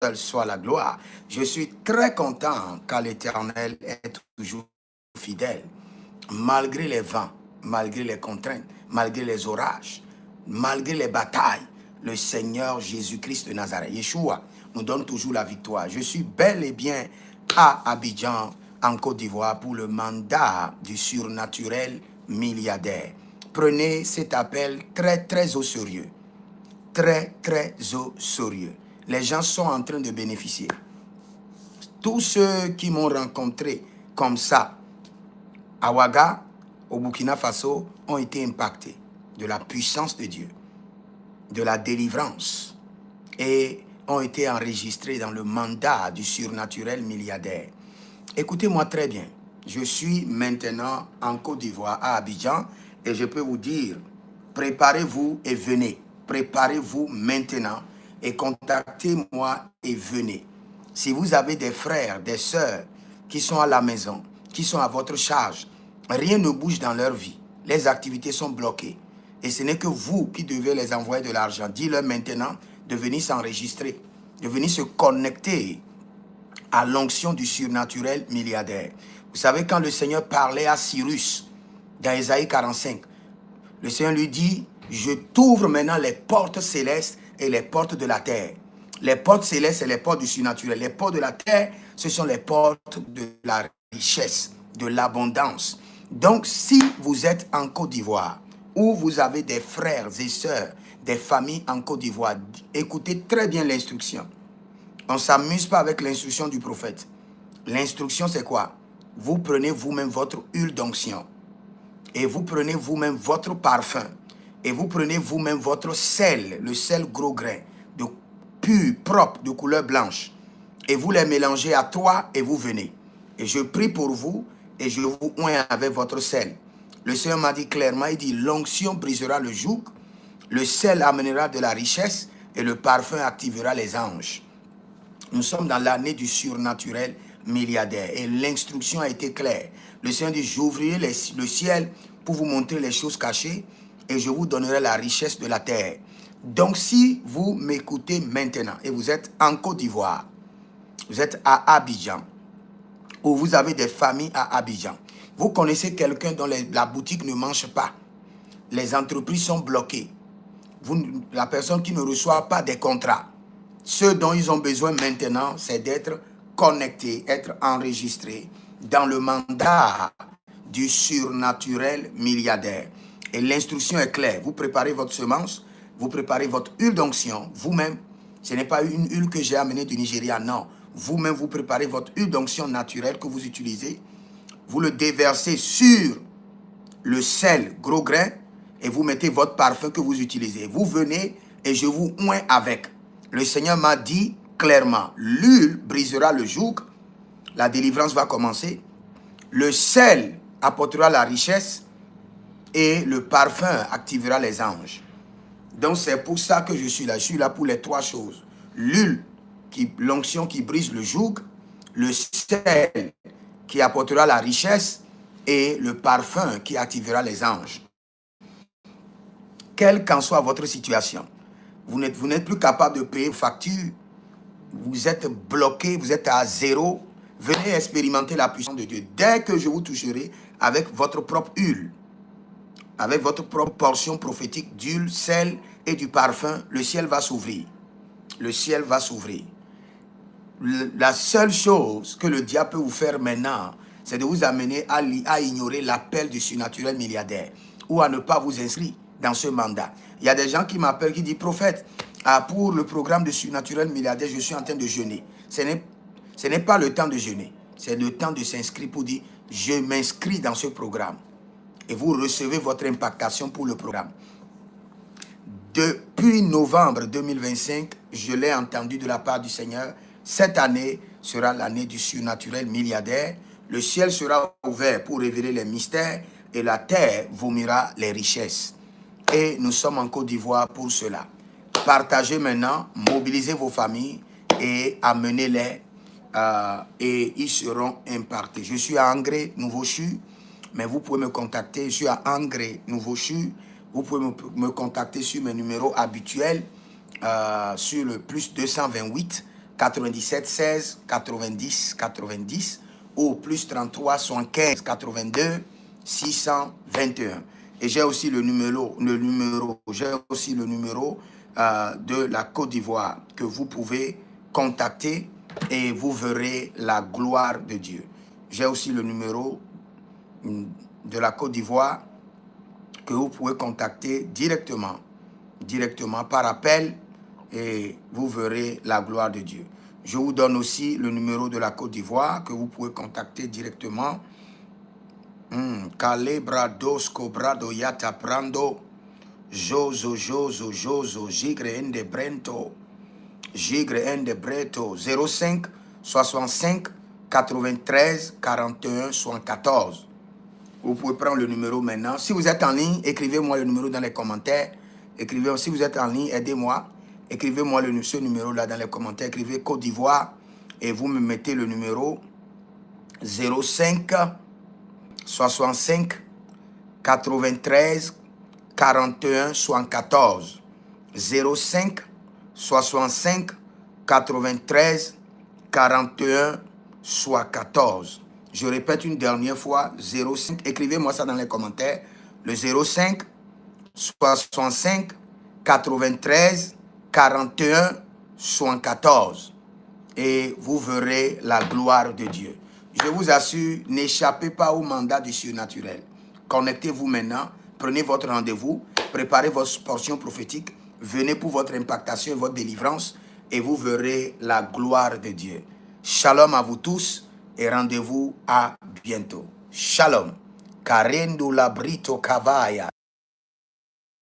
seul soit la gloire. Je suis très content car l'Éternel est toujours fidèle. Malgré les vents, malgré les contraintes, malgré les orages, malgré les batailles, le Seigneur Jésus-Christ de Nazareth, Yeshua, nous donne toujours la victoire. Je suis bel et bien à Abidjan, en Côte d'Ivoire, pour le mandat du surnaturel milliardaire. Prenez cet appel très, très au sérieux. Très, très au sérieux. Les gens sont en train de bénéficier. Tous ceux qui m'ont rencontré comme ça, à Ouaga, au Burkina Faso, ont été impactés de la puissance de Dieu, de la délivrance, et ont été enregistrés dans le mandat du surnaturel milliardaire. Écoutez-moi très bien. Je suis maintenant en Côte d'Ivoire, à Abidjan, et je peux vous dire, préparez-vous et venez. Préparez-vous maintenant et contactez-moi et venez. Si vous avez des frères, des sœurs qui sont à la maison, qui sont à votre charge, rien ne bouge dans leur vie. Les activités sont bloquées. Et ce n'est que vous qui devez les envoyer de l'argent. Dis-leur maintenant de venir s'enregistrer, de venir se connecter à l'onction du surnaturel milliardaire. Vous savez, quand le Seigneur parlait à Cyrus, dans Ésaïe 45, le Seigneur lui dit, je t'ouvre maintenant les portes célestes et les portes de la terre. Les portes célestes et les portes du surnaturel. Les portes de la terre, ce sont les portes de la richesse, de l'abondance. Donc, si vous êtes en Côte d'Ivoire, ou vous avez des frères et sœurs, des familles en Côte d'Ivoire, écoutez très bien l'instruction. On ne s'amuse pas avec l'instruction du prophète. L'instruction, c'est quoi? Vous prenez vous-même votre huile d'onction. Et vous prenez vous-même votre parfum. Et vous prenez vous-même votre sel, le sel gros grain, de pur, propre, de couleur blanche. Et vous les mélangez à trois et vous venez. Et je prie pour vous et je vous oins avec votre sel. Le Seigneur m'a dit clairement, il dit, l'onction brisera le joug, le sel amènera de la richesse et le parfum activera les anges. Nous sommes dans l'année du surnaturel milliardaire et l'instruction a été claire. Le Seigneur dit, j'ouvrirai le ciel pour vous montrer les choses cachées et je vous donnerai la richesse de la terre. Donc si vous m'écoutez maintenant et vous êtes en Côte d'Ivoire, vous êtes à Abidjan, ou vous avez des familles à Abidjan, vous connaissez quelqu'un dont la boutique ne marche pas, les entreprises sont bloquées, la personne qui ne reçoit pas des contrats, ce dont ils ont besoin maintenant, c'est d'être connectés, être enregistrés dans le mandat du surnaturel milliardaire. Et l'instruction est claire. Vous préparez votre semence, vous préparez votre huile d'onction, vous-même. Ce n'est pas une huile que j'ai amenée du Nigeria, non. Vous-même, vous préparez votre huile d'onction naturelle que vous utilisez. Vous le déversez sur le sel gros grain et vous mettez votre parfum que vous utilisez. Vous venez et je vous oins avec. Le Seigneur m'a dit clairement, l'huile brisera le joug, la délivrance va commencer, le sel apportera la richesse et le parfum activera les anges. Donc c'est pour ça que je suis là. Je suis là pour les trois choses. L'huile, l'onction qui brise le joug, le sel qui apportera la richesse et le parfum qui activera les anges. Quelle qu'en soit votre situation, vous n'êtes plus capable de payer vos factures, vous êtes bloqué, vous êtes à zéro, venez expérimenter la puissance de Dieu. Dès que je vous toucherai avec votre propre huile, avec votre propre portion prophétique d'huile, sel et du parfum, le ciel va s'ouvrir. Le ciel va s'ouvrir. La seule chose que le diable peut vous faire maintenant, c'est de vous amener à ignorer l'appel du surnaturel milliardaire ou à ne pas vous inscrire dans ce mandat. Il y a des gens qui m'appellent, qui disent, prophète, pour le programme de surnaturel milliardaire, je suis en train de jeûner. Ce n'est pas le temps de jeûner. C'est le temps de s'inscrire pour dire, je m'inscris dans ce programme. Et vous recevez votre impactation pour le programme. Depuis novembre 2025, je l'ai entendu de la part du Seigneur, cette année sera l'année du surnaturel milliardaire. Le ciel sera ouvert pour révéler les mystères et la terre vomira les richesses. Et nous sommes en Côte d'Ivoire pour cela. Partagez maintenant, mobilisez vos familles et amenez-les et ils seront impartis. Je suis à Angré, Nouveau-Chu, mais vous pouvez me contacter. Je suis à Angré, Nouveau-Chu. Vous pouvez me contacter sur mes numéros habituels, sur le plus 228 97 16 90 90 ou plus 33 75 82 621. Et j'ai aussi le numéro de la Côte d'Ivoire que vous pouvez contacter et vous verrez la gloire de Dieu. J'ai aussi le numéro de la Côte d'Ivoire que vous pouvez contacter directement par appel et vous verrez la gloire de Dieu. Je vous donne aussi le numéro de la Côte d'Ivoire que vous pouvez contacter directement. Calebrados cobrado yata prando jozo gigre ende brento 05 65 93 41 74. Vous pouvez prendre le numéro maintenant. Si vous êtes en ligne, écrivez-moi le numéro dans les commentaires. Écrivez, si vous êtes en ligne, aidez-moi. Écrivez-moi ce numéro-là dans les commentaires. Écrivez Côte d'Ivoire et vous me mettez le numéro 05 65 93 41 74. 05 65 93 41 14. Je répète une dernière fois, 05, écrivez-moi ça dans les commentaires, le 05 65 93 41 74. Et vous verrez la gloire de Dieu. Je vous assure, n'échappez pas au mandat du surnaturel. Connectez-vous maintenant, prenez votre rendez-vous, préparez votre portion prophétique, venez pour votre impactation et votre délivrance, et vous verrez la gloire de Dieu. Shalom à vous tous et rendez-vous à bientôt. Shalom. Karendo labrito kavaya.